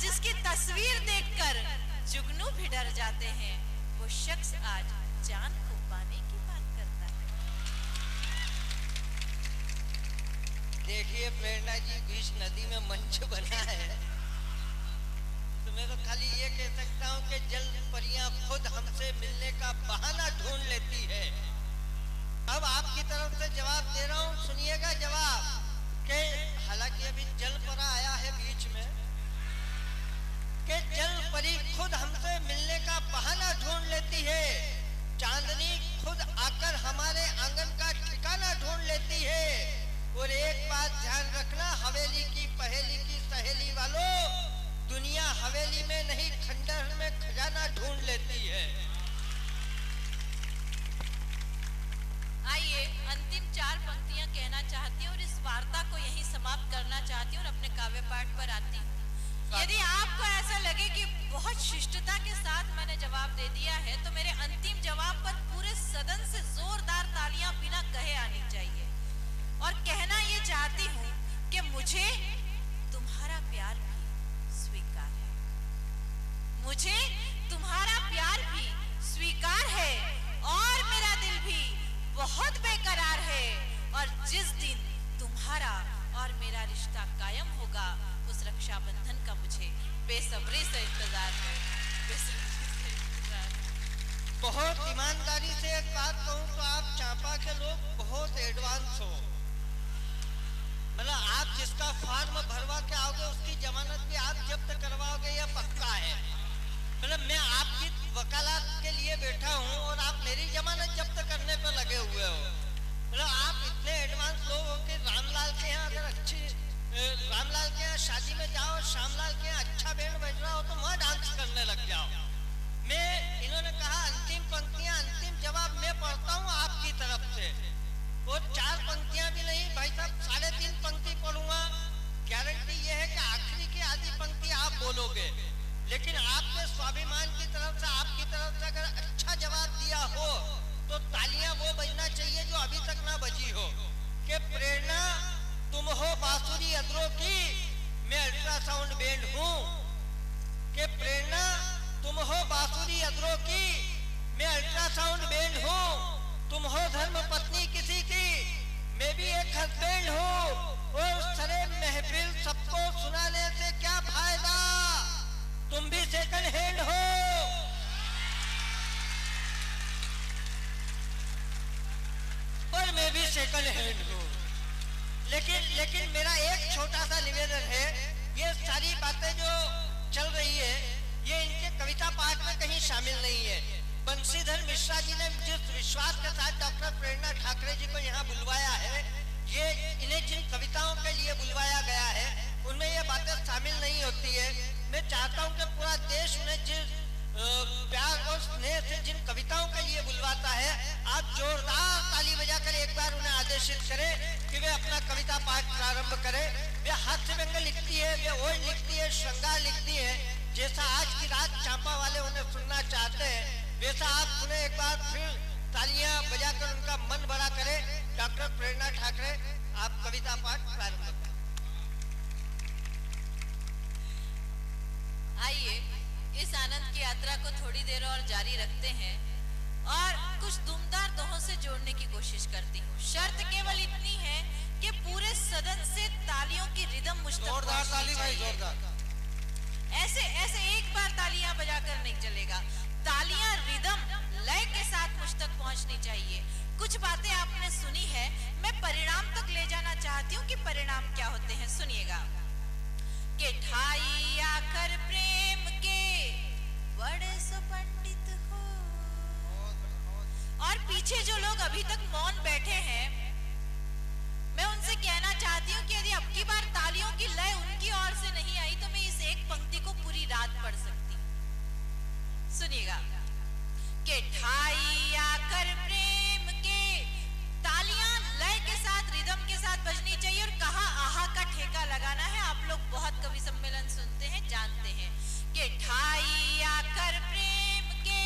जिसकी तस्वीर देखकर जुगनू भी डर जाते हैं, वो शख्स आज जान को पाने की बात करता है। देखिए प्रेरणा जी, बीच नदी में मंच बना है, तो मैं तो खाली ये कह सकता हूँ कि जल परियां खुद हमसे मिलने का बहाना ढूंढ लेती है। अब आपकी तरफ से जवाब दे रहा हूँ, सुनिएगा जवाब। कि हालांकि अभी जल परा आया है बीच में, कि जल परी खुद हमसे मिलने का बहाना ढूंढ लेती है, चांदनी खुद आकर हमारे आंगन का ठिकाना ढूंढ लेती है। और एक बात ध्यान रखना, हवेली की पहेली की सहेली वालों, दुनिया हवेली में नहीं खंडहर में खजाना ढूंढ लेती है। आइए अंतिम 4 पंक्तियां कहना चाहती हूँ और इस वार्ता को यहीं समाप्त करना चाहती हूँ और अपने काव्य पाठ पर आती हूँ। यदि आपको ऐसा लगे कि बहुत शिष्टता के साथ मैंने जवाब दे दिया है, तो मेरे अंतिम जवाब पर पूरे सदन से जोरदार तालियां बिना कहे आनी चाहिए। और कहना ये चाहती हूँ कि मुझे तुम्हारा प्यार भी स्वीकार है, मुझे तुम्हारा प्यार भी स्वीकार है, और मेरा दिल भी बहुत बेकरार है। और जिस दिन तुम्हारा और मेरा रिश्ता कायम होगा, उस रक्षाबंधन का मुझे बेसब्री से इंतजार है, बेसब्री से इंतजार। बहुत ईमानदारी से एक बात कहूँ तो आप चांपा के लोग बहुत एडवांस हो। मतलब आप जिसका फॉर्म भरवा के आओगे उसकी जमानत भी आप जब्त करवाओगे, यह पक्का है। मतलब मैं आपकी वकालत के लिए बैठा हूँ और आप मेरी जमानत जब्त करने पे लगे हुए हो। मतलब आप इतने एडवांस लोग हो कि रामलाल के यहाँ अगर रामलाल के यहाँ शादी में जाओ, श्यामलाल के यहाँ अच्छा बैंड बज रहा हो तो वहाँ डांस करने लग जाओ। मैं, इन्होंने कहा अंतिम पंक्तियां, अंतिम जवाब मैं पढ़ता हूँ आपकी तरफ से, और 4 पंक्तियां भी नहीं भाई साहब, 3.5 पंक्ति पढ़ूंगा। गारंटी ये है कि आखिरी की आधी पंक्ति आप बोलोगे, लेकिन आपके स्वाभिमान की तरफ से, आपकी तरफ से अगर अच्छा जवाब दिया हो तो तालियां वो बजना चाहिए जो अभी तक ना बजी हो। कि प्रेरणा तुम हो बांसुरी अदरों की, मैं अल्ट्रासाउंड बैंड हूँ। कि प्रेरणा तुम हो बांसुरी अदरों की, मैं अल्ट्रासाउंड बैंड हूँ। तुम हो धर्म पत्नी किसी की, मैं भी एक हस्बैंड हूँ। और सरे महफिल सबको सुनाने से क्या फायदा, तुम भी सेकंड हैंड हो। और मैं भी सेकंड हैंड हूँ। लेकिन मेरा एक छोटा सा निवेदन है, ये सारी बातें जो चल रही है ये इनके कविता पाठ में कहीं शामिल नहीं है। बंशीधर मिश्रा जी ने जिस विश्वास के साथ डॉक्टर प्रेरणा ठाकरे जी को यहाँ बुलवाया है, ये इन्हें जिन कविताओं के लिए बुलवाया गया है उनमें ये बातें शामिल नहीं होती है। मैं चाहता हूँ कि पूरा देश उन्हें जिस प्यार और स्नेह से जिन कविताओं के लिए बुलवाता है, आप जोरदार ताली बजाकर एक बार उन्हें आदेशित करें कि वे अपना कविता पाठ प्रारंभ करें। वे हास्य व्यंग लिखती है, वे ओज लिखती है, श्रृंगार लिखती है। जैसा आज की रात चांपा वाले उन्हें सुनना चाहते हैं, वैसा आप उन्हें एक बार फिर तालियां बजाकर उनका मन बड़ा करें। डॉक्टर प्रेरणा ठाकरे, आप कविता पाठ प्रारंभ करें। आइए इस आनंद की यात्रा को थोड़ी देर और जारी रखते हैं और कुछ दुमदार दोहों से जोड़ने की कोशिश करती हूँ। शर्त केवल इतनी है कि पूरे सदन से तालियों की रिदम मुझ तक जोरदार ताली भाई, जोरदार। ऐसे एक बार तालियां बजाकर नहीं चलेगा, तालियां रिदम लय के साथ मुझ तक पहुंचनी चाहिए। कुछ बातें आपने सुनी है, मैं परिणाम तक ले जाना चाहती हूँ कि परिणाम क्या होते हैं। सुनिएगा कि ठाई आकर प्रेम के बड़े सो पंडित हो। और पीछे जो लोग अभी तक मौन बैठे हैं, मैं उनसे कहना चाहती हूँ कि यदि अब की बार तालियों की लय उनकी ओर से नहीं आई तो मैं इस एक पंक्ति को पूरी रात पढ़ सकती हूँ। सुनिएगा कि ठाई आकर प्रेम के, तालियां लय के साथ, रिदम के साथ बजनी चाहिए। और कहा आहा का ठेका लगाना है। आप लोग बहुत कवि सम्मेलन सुनते हैं, जानते हैं कि ठाई आकर प्रेम के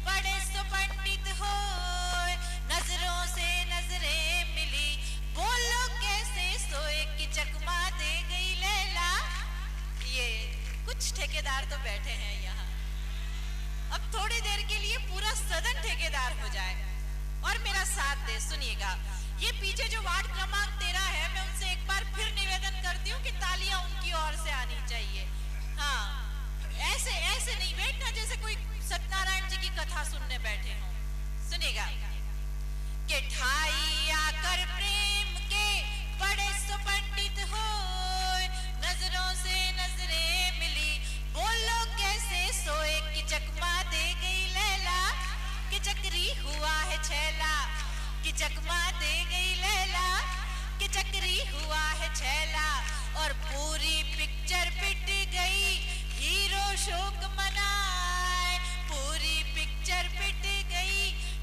बड़े सो पंडित हो, नजरों से नजरें मिली, बोलो कैसे सोए कि चकमा दे गई लैला। ये कुछ कुछ ठेकेदार तो बैठे हैं यहाँ। अब थोड़ी देर के लिए पूरा सदन ठेकेदार हो जाए और मेरा साथ दे। सुनिएगा, ये पीछे जो वार्ड क्रमांक 13 है, मैं उनसे एक बार फिर निवेदन करती हूँ कि तालियां उनकी ओर से आनी चाहिए। हाँ, ऐसे ऐसे नहीं बैठना जैसे कोई सत्यनारायण जी की कथा सुनने बैठे हो। सुनिएगा कि ढाई आकर प्रेम के बड़े सुपंडित हो, नजरों से नजरें मिली, बोलो कैसे सोए कि चकमा दे गई लैला, कि चक्री हुआ है छैला, कि चकमा दे गई लैला, कि चक्री हुआ है छैला। और पूरी पिक्चर पिट गई, हीरो शोक मनाए, पूरी पिक्चर पिट गई,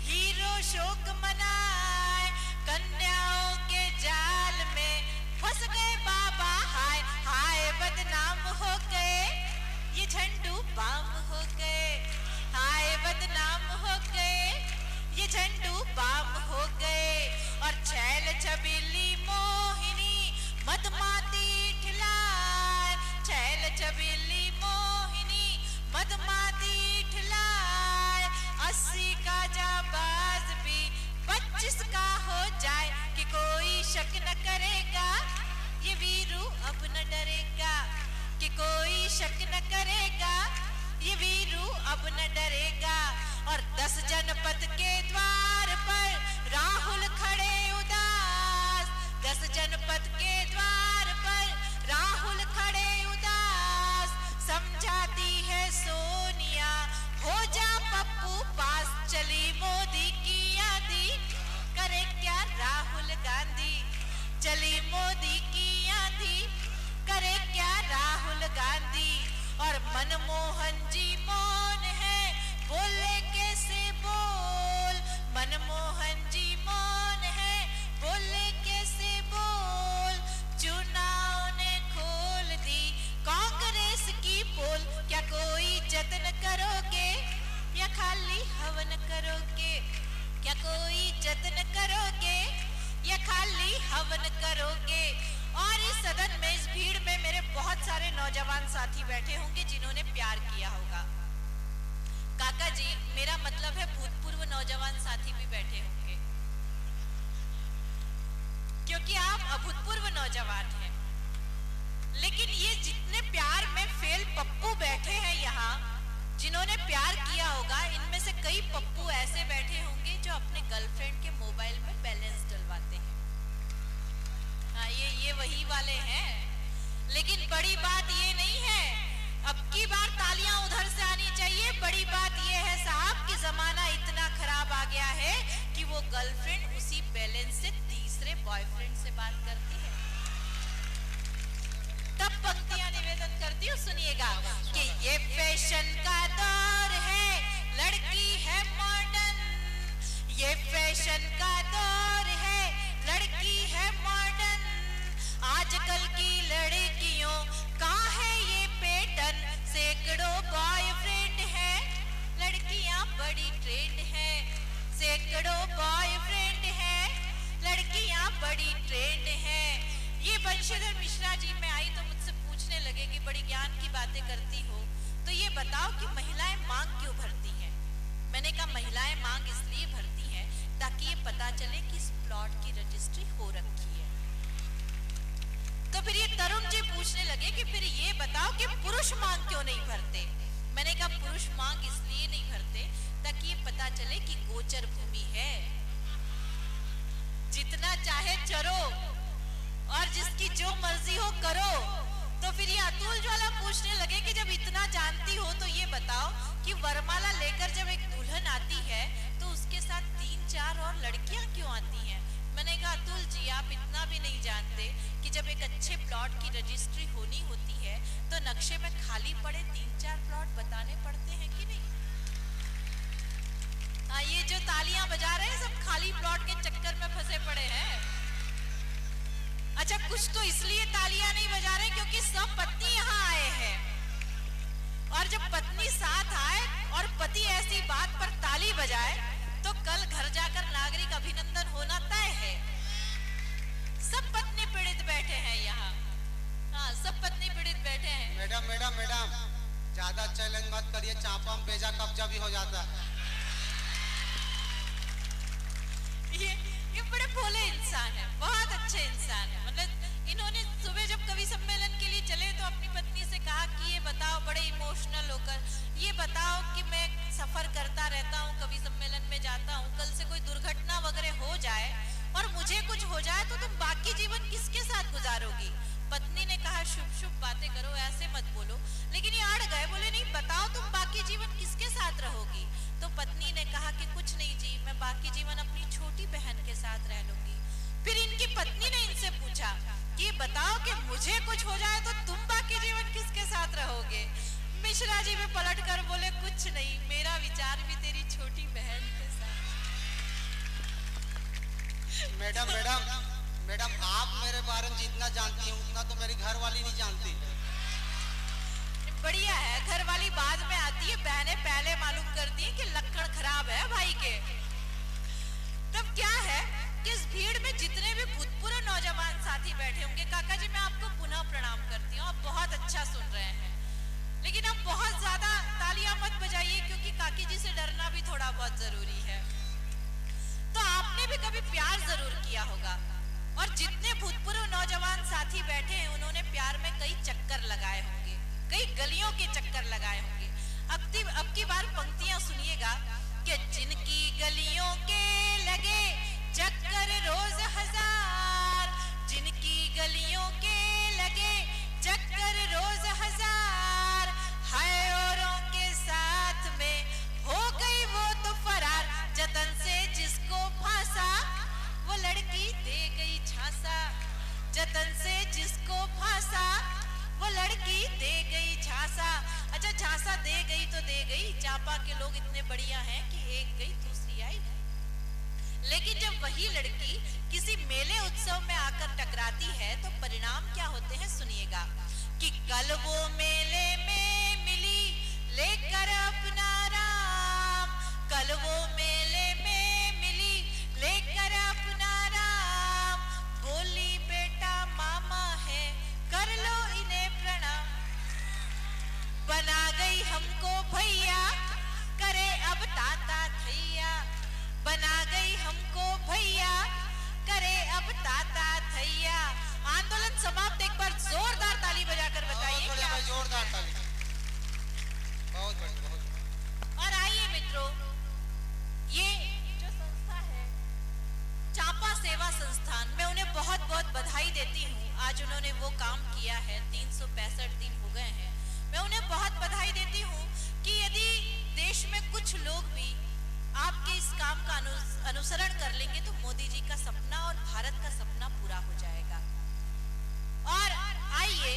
हीरो शोक मनाए। कन्याओं के जाल में फंस गए बाबा, हाय हाय बदनाम हो गए, ये झंडू बाम हो गए, हाय बदनाम हो गए, ये झंडू बाम हो गए। और छैल छबीली मोहिनी मदमाती ठिलाए, छैल छबीली मोहिनी मदमाती ठिलाए। 80 का जाबाज भी 25 का हो जाए, कि कोई शक न करेगा, ये वीरू अब न डरेगा, कि कोई शक न करेगा, ये वीरू अब न डरेगा। और 10 जनपद के द्वार पर राहुल खड़े उदास, 10 जनपद के द्वार पर राहुल खड़े उदास। समझाती है सोनिया हो जा पप्पू पास, चली मोदी की आंधी, करे क्या राहुल गांधी, चली मोदी की आंधी, करे क्या राहुल गांधी। और मनमोहन जी मौन है, बोले कैसे बोल, मनमोहन जी मौन है, बोले कैसे बोल। चुनाव ने खोल दी कांग्रेस की पोल, क्या कोई जतन करोगे या खाली हवन करोगे, क्या कोई जतन करोगे या खाली हवन करोगे। और इस सदन में, इस भीड़ में मेरे बहुत सारे नौजवान साथी बैठे होंगे जिन्होंने प्यार किया होगा। काका जी, मेरा मतलब है भूतपूर्व नौजवान साथी भी बैठे होंगे, क्योंकि आप अभूतपूर्व नौजवान हैं। लेकिन ये जितने प्यार में फेल पप्पू बैठे हैं यहाँ, जिन्होंने प्यार किया होगा, इनमें से कई पप्पू ऐसे बैठे होंगे जो अपने गर्लफ्रेंड के मोबाइल में बैलेंस डलवाते हैं। हाँ, ये वही वाले हैं। लेकिन बड़ी बात ये नहीं है, अब की बार तालियां उधर से आनी चाहिए। बड़ी बात ये है साहब कि जमाना इतना खराब आ गया है कि वो गर्लफ्रेंड उसी बैलेंस से तीसरे बॉयफ्रेंड से बात करती है। तब पंक्तियां निवेदन करती हूँ, सुनिएगा कि ये फैशन का दौर है, लड़की है मॉडर्न, ये फैशन का दौर है, लड़की है मॉडर्न। आजकल की लड़कियों का है ये पैटर्न, सैकड़ों बॉयफ्रेंड है, लड़कियां बड़ी ट्रेंड है, सैकड़ों बॉयफ्रेंड है, लड़कियां बड़ी ट्रेंड है। ये बंशीधर मिश्रा जी में आई तो मुझसे पूछने लगे कि बड़ी ज्ञान की बातें करती हो, तो ये बताओ कि महिलाएं मांग क्यों भरती हैं। मैंने कहा महिलाएं मांग इसलिए भरती हैं ताकि ये पता चले कि इस प्लॉट की रजिस्ट्री हो रखी है। तो फिर ये तरुण जी पूछने लगे कि फिर ये बताओ कि पुरुष मांग क्यों नहीं भरते। मैंने कहा पुरुष मांग इसलिए नहीं भरते ताकि ये पता चले कि गोचर भूमि है, जितना चाहे चरो और जिसकी जो मर्जी हो करो। तो फिर ये अतुल ज्वाला पूछने लगे कि जब इतना जानती हो तो ये बताओ कि वरमाला लेकर जब एक दुल्हन आती है तो उसके साथ 3-4 और लड़कियां क्यों आती हैं। मैंने कहा अतुल जी, आप इतना भी नहीं जानते कि जब एक अच्छे प्लॉट की रजिस्ट्री होनी होती है तो नक्शे में खाली पड़े 3-4 प्लॉट बताने पड़ते हैं कि नहीं। हाँ, ये जो तालियां बजा रहे हैं सब खाली प्लॉट के चक्कर में फंसे पड़े हैं। अच्छा, कुछ तो इसलिए तालियां नहीं बजा रहे क्योंकि सब पत्नी यहाँ आए हैं, और जब पत्नी साथ आए और पति ऐसी बात पर ताली बजाए तो कल घर जाकर नागरिक अभिनंदन होना तय है। सब पत्नी पीड़ित बैठे हैं यहाँ। हाँ, सब पत्नी पीड़ित बैठे हैं। मैडम मैडम मैडम ज्यादा चैलेंज मत करिए, चांपा में बेजा कब्जा भी हो जाता है। ये बड़े भोले इंसान है, बहुत अच्छे इंसान है। मतलब इन्होंने सुबह जब कवि सम्मेलन के लिए चले तो अपनी पत्नी से कहा कि ये बताओ, बड़े इमोशनल होकर, ये बताओ कि मैं सफर करता रहता हूँ, कवि सम्मेलन में जाता हूँ, कल से कोई दुर्घटना वगैरह हो जाए और मुझे कुछ हो जाए तो तुम बाकी जीवन किसके साथ गुजारोगी? पत्नी ने कहा शुभ शुभ बातें करो, ऐसे मत बोलो। लेकिन ये अड़ गए, बोले नहीं, बताओ तुम बाकी जीवन किसके साथ रहोगी? तो पत्नी ने कहा कि कुछ नहीं जी, मैं बाकी जीवन अपनी छोटी बहन के साथ रह लूंगी। फिर इनकी पत्नी ने इनसे पूछा कि बताओ कि मुझे कुछ हो जाए तो तुम बाकी जीवन किसके साथ रहोगे? मिश्रा जी भी पलट कर बोले कुछ नहीं, मेरा विचार भी तेरी छोटी बहन के साथ। मैडम मैडम मैडम, आप मेरे बारे में जितना जानती हैं उतना तो मेरी घर वाली नहीं जानती। बढ़िया है, घर वाली बाद में आती है, बहनें पहले मालूम करती हैं कि लक्षण खराब है भाई के। तब क्या है कि इस भीड़ में जितने भी भूतपूर्व नौजवान साथी बैठे होंगे, काका जी मैं आपको पुनः प्रणाम करती हूँ, आप बहुत अच्छा सुन रहे हैं। लेकिन अब बहुत ज्यादा तालियां मत बजाइए, क्योंकि काकी जी से डरना भी थोड़ा बहुत जरूरी है। तो आपने भी कभी प्यार जरूर किया होगा, और जितने भूतपूर्व नौजवान साथी बैठे हैं उन्होंने प्यार में कई चक्कर लगाए होंगे, कई गलियों के चक्कर लगाए होंगे। अब की बार पंक्तियां सुनिएगा कि जिनकी गलियों के लगे चक्कर रोज हजार, जिनकी गलियों के लगे चक्कर रोज हजार, हाय औरों के साथ में हो गई वो तो फरार, जतन से जिसको फांसा वो लड़की दे गई झांसा, जतन से जिसको फांसा वो लड़की दे गई झांसा। अच्छा, झांसा दे गई तो दे गई, चांपा के लोग इतने बढ़िया हैं कि एक गई दूसरी आई। लेकिन जब वही लड़की किसी मेले उत्सव में आकर टकराती है तो परिणाम क्या होते हैं सुनिएगा कि कल वो मेले में मिली लेकर अपना राम, कल वो मेले में मिली लेकर अपना राम, बोली बेटा मामा है कर लो इन्हें प्रणाम, बना गई हमको भैया करे अब ताता थैया, बना गई हमको भैया करे अब ताता थैया। आंदोलन समाप्त, एक बार जोरदार ताली बजाकर बताइए क्या? जोरदार ताली, बहुत बढ़िया। और आइए मित्रों, ये जो संस्था है चांपा सेवा संस्थान, मैं उन्हें बहुत बहुत बधाई देती हूँ। आज उन्होंने वो काम किया है, 365 दिन हो गए हैं। मैं उन्हें बहुत बधाई देती हूँ कि यदि देश में कुछ लोग भी आपके इस काम का अनुसरण कर लेंगे तो मोदी जी का सपना और भारत का सपना पूरा हो जाएगा। और आइए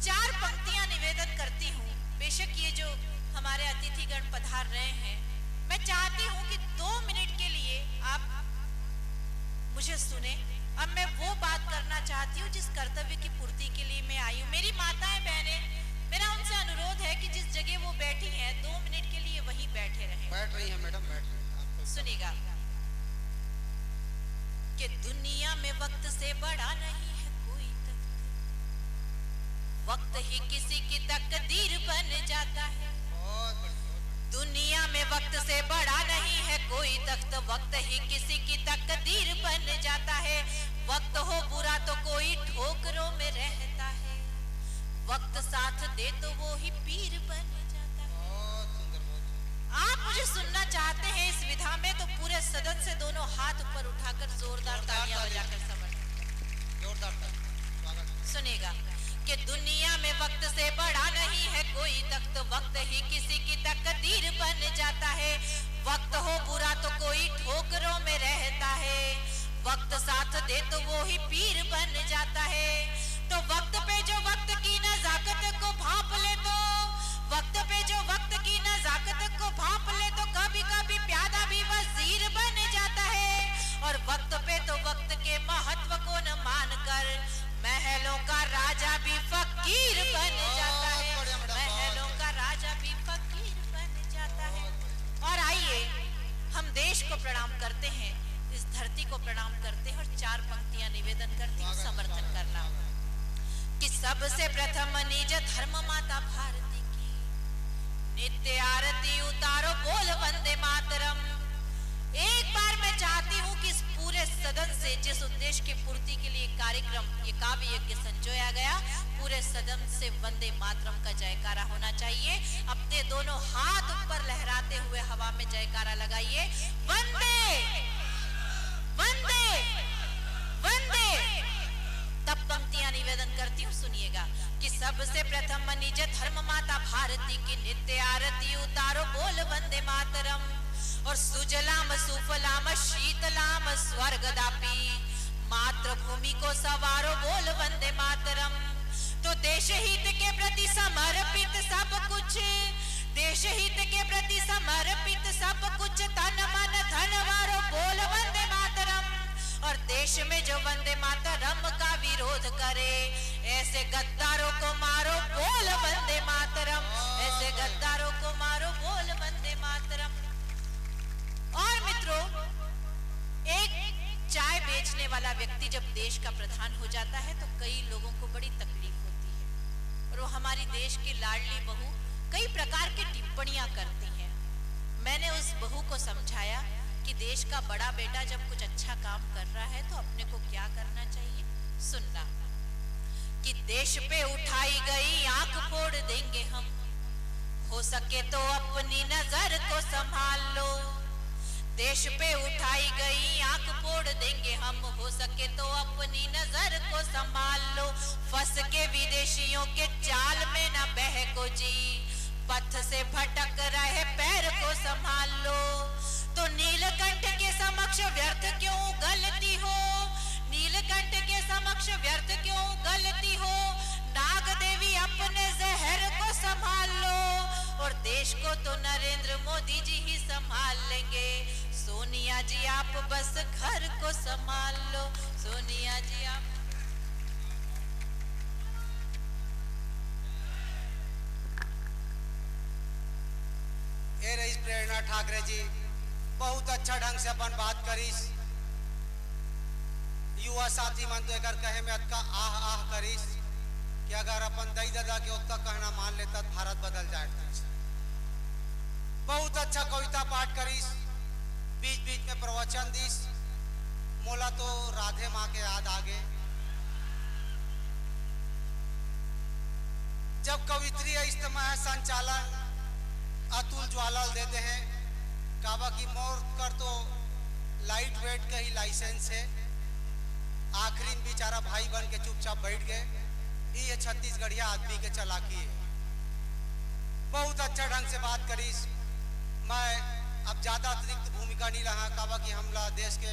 4 पंक्तियां निवेदन करती हूँ। बेशक ये जो हमारे अतिथिगण पधार रहे हैं, मैं चाहती हूँ कि 2 मिनट के लिए आप मुझे सुने। अब मैं वो बात करना चाहती हूँ जिस कर्तव्य की पूर्ति के लिए मैं आई हूँ। मेरी माताएं बहनें, मेरा उनसे अनुरोध है कि जिस जगह वो बैठी हैं 2 मिनट के लिए वहीं बैठे रहें। बैठ रही है मैडम, बैठ रही है। सुनिएगा कि दुनिया में वक्त से बड़ा नहीं है कोई तख्त, वक्त ही किसी की तकदीर बन जाता है। दुनिया में वक्त से बड़ा नहीं है कोई तख्त, वक्त ही किसी की तकदीर बन जाता है। वक्त हो बुरा तो कोई ठोकरों में रहता है, वक्त साथ दे तो वो ही पीर बन जाता है। आप मुझे सुनना चाहते हैं इस विधा में तो पूरे सदन से दोनों हाथ ऊपर उठाकर जोरदार तालियां बजाकर समर्थन। जोरदार सुनेगा कि दुनिया में वक्त से बड़ा नहीं है कोई तख्त, वक्त ही किसी की तकदीर बन जाता है। वक्त हो बुरा तो कोई ठोकरों में रहता है, वक्त साथ दे तो वो ही पीर बन जाता है। तो वक्त पे जो वक्त की नजाकत को भांप ले, तो वक्त पे जो वक्त की नजाकत को भांप ले तो कभी कभी प्यादा भी वजीर बन जाता है। और वक्त पे तो वक्त के महत्व को न मानकर महलों का राजा भी फकीर बन जाता है, महलों का राजा भी फकीर बन जाता है। और आइए हम देश को प्रणाम करते हैं, इस धरती को प्रणाम करते हैं और 4 पंक्तियां निवेदन करती हूँ समर्थन करना कि सबसे प्रथम निज धर्म माता भारती की, आरती उतारो बोल वंदे मातरम। एक बार मैं चाहती हूँ कि इस पूरे सदन से जिस उद्देश्य की पूर्ति के लिए कार्यक्रम ये काव्य यज्ञ संजोया गया, पूरे सदन से वंदे मातरम का जयकारा होना चाहिए। अपने दोनों हाथ ऊपर लहराते हुए हवा में जयकारा लगाइए, वंदे वंदे वंदे। तब पंक्तियां निवेदन करती हूँ, सुनिएगा कि सबसे प्रथम निज धर्म माता भारती की नित्य आरती उतारो बोल वंदे मातरम। और सुजलाम सुफलाम शीतलाम स्वर्गदापी मातृभूमि को सवारो बोल वंदे मातरम। तो देश हित के प्रति समर्पित सब कुछ, देश हित के प्रति समर्पित सब कुछ, तन मन धन वारो बोल वंदे मातरम। और देश में जो वंदे मातरम का विरोध करे, ऐसे गद्दारों को मारो बोल वंदे मातरम, ऐसे गद्दारों को मारो बोल वंदे मातरम। और मित्रों, एक चाय बेचने वाला व्यक्ति जब देश का प्रधान हो जाता है तो कई लोगों को बड़ी तकलीफ होती है और वो हमारी देश की लाडली बहू कई प्रकार की टिप्पणियां करती हैं। मैंने उस बहू को समझाया कि देश का बड़ा बेटा जब कुछ अच्छा काम कर रहा है तो अपने को क्या करना चाहिए। सुनना कि देश पे उठाई गई आंख फोड़ देंगे हम, हो सके तो अपनी नजर को संभाल लो। देश पे उठाई गई आंख फोड़ देंगे हम, हो सके तो अपनी नजर को संभाल लो। फंस के विदेशियों के जाल में न बहको जी, पथ से भटक रहे पैर को संभाल लो। तो नीलकंठ के समक्ष व्यर्थ क्यों गलती हो, नीलकंठ के समक्ष व्यर्थ क्यों गलती हो। नाग देवी अपने जहर को संभाल लो, और देश को तो नरेंद्र मोदी जी ही संभाल लेंगे। सोनिया जी आप बस घर को संभाल लो, सोनिया जी आप। ए रईस प्रेरणा ठाकरे जी बहुत अच्छा ढंग से अपन बात करीस। युवा साथी मन तो एकर कहे में अतका आह आह करीस कि अगर अपन दई दादा के उत्ता कहना मान लेता तो भारत बदल जाए। बहुत अच्छा कविता पाठ करीस, बीच बीच में प्रवचन दीस। मोला तो राधे माँ के याद आगे। जब कवित्री इज्तिमा संचालन अतुल ज्वाला देते हैं, काबा की मोर कर तो लाइट वेट का ही लाइसेंस है। आखिरी में बेचारा भाई बन के चुपचाप बैठ गए। ये छत्तीसगढ़िया आदमी के चालाकी है। बहुत अच्छा ढंग से बात करीस। मैं अब ज्यादा अतिरिक्त भूमिका नहीं रहा, काबा की हमला देश के